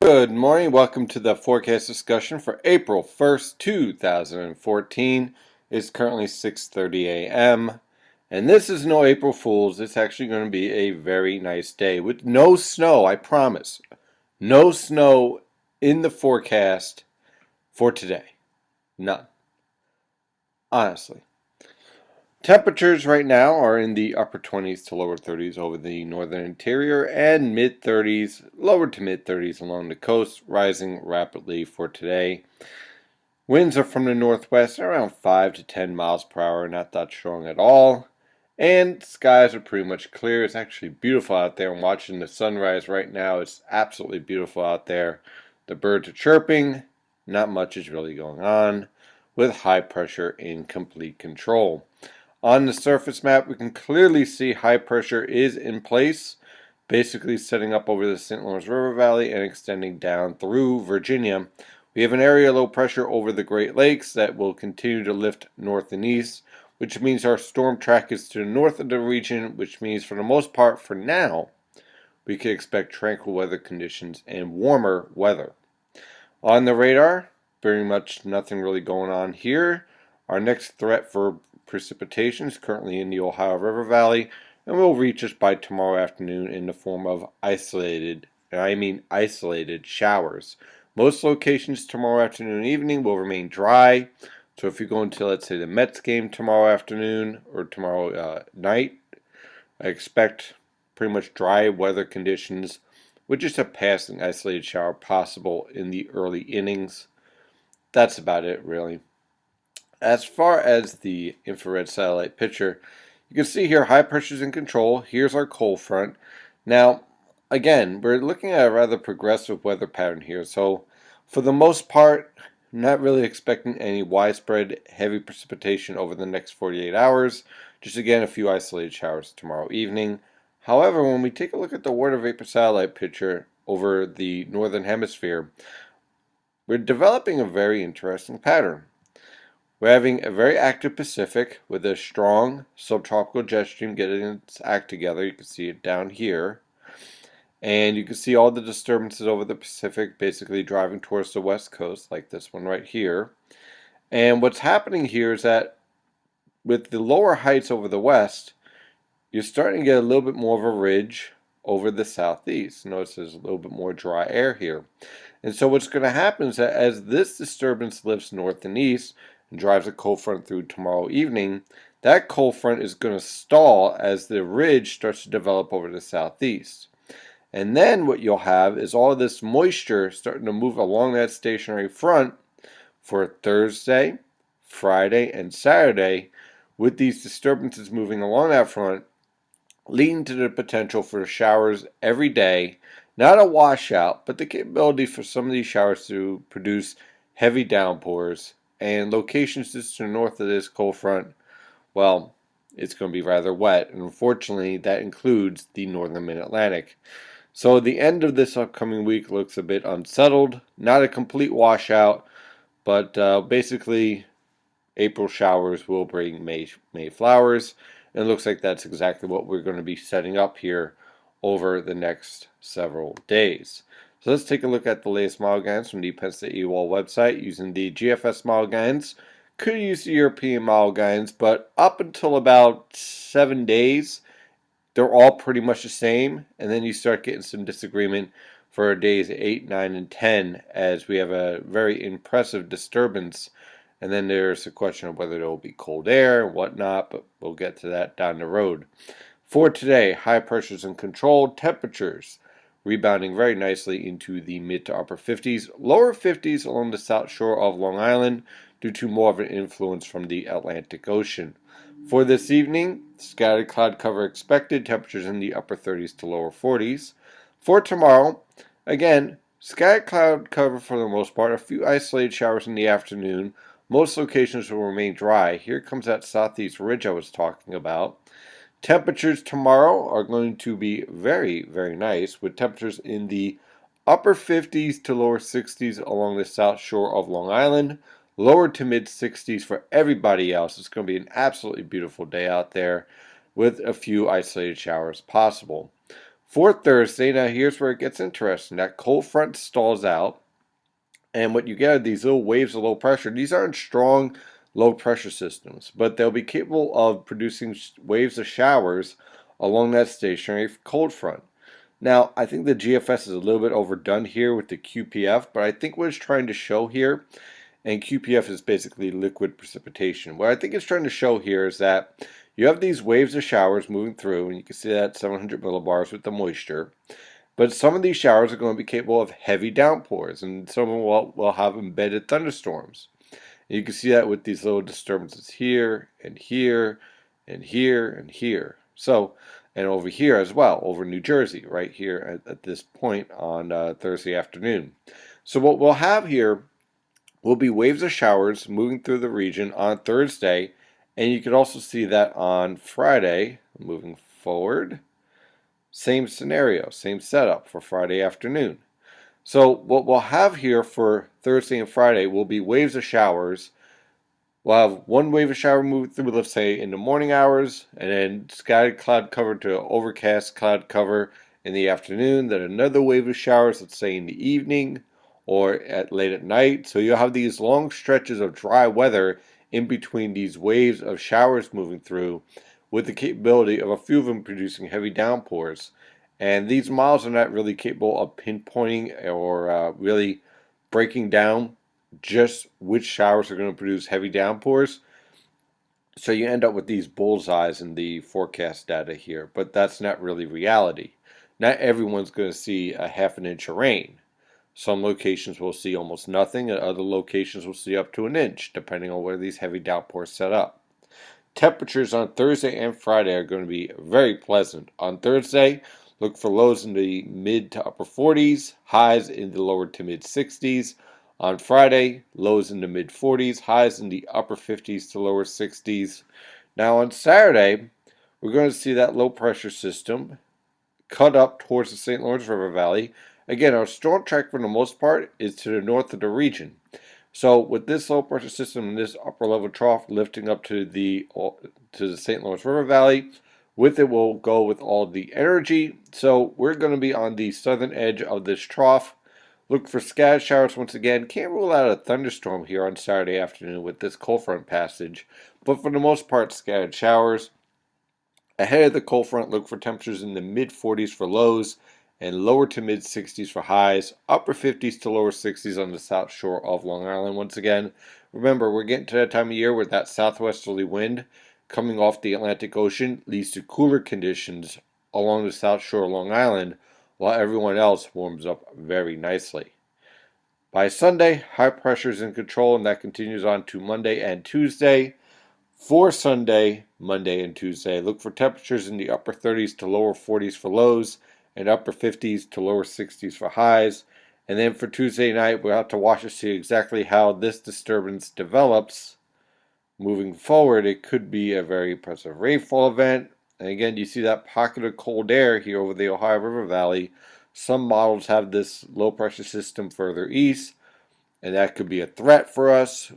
Good morning. Welcome to the forecast discussion for April 1st, 2014. It's currently 6:30 a.m. And this is no April Fool's. It's actually going to be a very nice day with no snow, I promise. No snow in the forecast for today. None. Honestly. Temperatures right now are in the upper 20s to lower 30s over the northern interior and mid 30s, lower to mid 30s along the coast, rising rapidly for today. Winds are from the northwest around 5 to 10 miles per hour, not that strong at all. And skies are pretty much clear. It's actually beautiful out there. I'm watching the sunrise right now. It's absolutely beautiful out there. The birds are chirping. Not much is really going on, with high pressure in complete control. On the surface map, we can clearly see high pressure is in place, basically setting up over the St. Lawrence River Valley and extending down through Virginia. We have an area low pressure over the Great Lakes that will continue to lift north and east, which means our storm track is to the north of the region, which means for the most part for now, we can expect tranquil weather conditions and warmer weather. On the radar, very much nothing really going on here. Our next threat for precipitation is currently in the Ohio River Valley and will reach us by tomorrow afternoon in the form of isolated showers. Most locations tomorrow afternoon and evening will remain dry. So if you go into, let's say, the Mets game tomorrow afternoon or tomorrow night, I expect pretty much dry weather conditions with just a passing isolated shower possible in the early innings. That's about it, really. As far as the infrared satellite picture, you can see here high pressure is in control. Here's our cold front. Now, again, we're looking at a rather progressive weather pattern here. So, for the most part, not really expecting any widespread heavy precipitation over the next 48 hours. Just again, a few isolated showers tomorrow evening. However, when we take a look at the water vapor satellite picture over the northern hemisphere, we're developing a very interesting pattern. We're having a very active Pacific with a strong subtropical jet stream getting its act together. You can see it down here. And you can see all the disturbances over the Pacific basically driving towards the west coast, like this one right here. And what's happening here is that with the lower heights over the west, you're starting to get a little bit more of a ridge over the southeast. Notice there's a little bit more dry air here. And so what's going to happen is that as this disturbance lifts north and east, and drives a cold front through tomorrow evening, that cold front is going to stall as the ridge starts to develop over the southeast. And then what you'll have is all this moisture starting to move along that stationary front for Thursday, Friday, and Saturday, with these disturbances moving along that front, leading to the potential for showers every day. Not a washout, but the capability for some of these showers to produce heavy downpours. And locations just to the north of this cold front, well, it's going to be rather wet. And unfortunately, that includes the northern mid-Atlantic. So the end of this upcoming week looks a bit unsettled. Not a complete washout, but basically April showers will bring May flowers. And it looks like that's exactly what we're going to be setting up here over the next several days. So let's take a look at the latest model guidance from the Penn State EWOL website using the GFS model guidance. Could use the European model guidance, but up until about 7 days, they're all pretty much the same. And then you start getting some disagreement for days 8, 9, and 10 as we have a very impressive disturbance. And then there's a question of whether there will be cold air and whatnot, but we'll get to that down the road. For today, high pressures and controlled temperatures rebounding very nicely into the mid to upper 50s, lower 50s along the south shore of Long Island due to more of an influence from the Atlantic Ocean. For this evening, scattered cloud cover expected, temperatures in the upper 30s to lower 40s. For tomorrow, again, scattered cloud cover for the most part, a few isolated showers in the afternoon. Most locations will remain dry. Here comes that southeast ridge I was talking about. Temperatures tomorrow are going to be very, very nice, with temperatures in the upper 50s to lower 60s along the south shore of Long Island, lower to mid 60s for everybody else. It's going to be an absolutely beautiful day out there with a few isolated showers possible. For Thursday, now here's where it gets interesting. That cold front stalls out, and what you get are these little waves of low pressure. These aren't strong low pressure systems, but they'll be capable of producing waves of showers along that stationary cold front. Now, I think the GFS is a little bit overdone here with the QPF, but I think what it's trying to show here, and QPF is basically liquid precipitation. What I think it's trying to show here is that you have these waves of showers moving through, and you can see that 700 millibars with the moisture. But some of these showers are going to be capable of heavy downpours, and some of them will have embedded thunderstorms. And you can see that with these little disturbances here, and here, and here, and here. So, and over here as well, over New Jersey, right here at this point on Thursday afternoon. So what we'll have here will be waves of showers moving through the region on Thursday, and you can also see that on Friday, moving forward. Same scenario, same setup for Friday afternoon. So what we'll have here for Thursday and Friday will be waves of showers. We'll have one wave of shower move through, let's say, in the morning hours, and then scattered cloud cover to overcast cloud cover in the afternoon. Then another wave of showers, let's say, in the evening or late at night. So you'll have these long stretches of dry weather in between these waves of showers moving through, with the capability of a few of them producing heavy downpours. And these models are not really capable of pinpointing or really breaking down just which showers are going to produce heavy downpours. So you end up with these bullseyes in the forecast data here, but that's not really reality. Not everyone's going to see a half an inch of rain. Some locations will see almost nothing, and other locations will see up to an inch, depending on where these heavy downpours set up. Temperatures on Thursday and Friday are going to be very pleasant. On Thursday, look for lows in the mid to upper 40s, highs in the lower to mid 60s. On Friday, lows in the mid 40s, highs in the upper 50s to lower 60s. Now on Saturday, we're going to see that low pressure system cut up towards the St. Lawrence River Valley. Again, our storm track for the most part is to the north of the region. So with this low pressure system and this upper level trough lifting up to the St. Lawrence River Valley, with it will go with all the energy. So we're going to be on the southern edge of this trough. Look for scattered showers once again. Can't rule out a thunderstorm here on Saturday afternoon with this cold front passage, but for the most part, scattered showers. Ahead of the cold front, look for temperatures in the mid 40s for lows and lower to mid 60s for highs, upper 50s to lower 60s on the south shore of Long Island. Once again, remember, we're getting to that time of year where that southwesterly wind coming off the Atlantic Ocean leads to cooler conditions along the south shore of Long Island, while everyone else warms up very nicely. By Sunday, high pressure is in control, and that continues on to Monday and Tuesday. For Sunday, Monday, and Tuesday, look for temperatures in the upper 30s to lower 40s for lows, and upper 50s to lower 60s for highs. And then for Tuesday night, we'll have to watch to see exactly how this disturbance develops. Moving forward, it could be a very impressive rainfall event. And again, you see that pocket of cold air here over the Ohio River Valley. Some models have this low pressure system further east, and that could be a threat for us.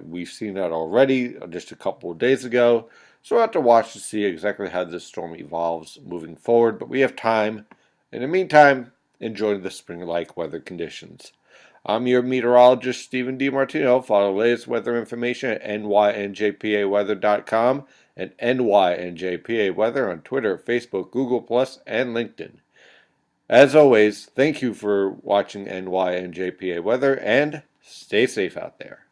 We've seen that already just a couple of days ago. So we'll have to watch to see exactly how this storm evolves moving forward. But we have time. In the meantime, enjoy the spring-like weather conditions. I'm your meteorologist, Stephen DiMartino. Follow the latest weather information at nynjpaweather.com and nynjpaweather on Twitter, Facebook, Google+, and LinkedIn. As always, thank you for watching NYNJPA Weather, and stay safe out there.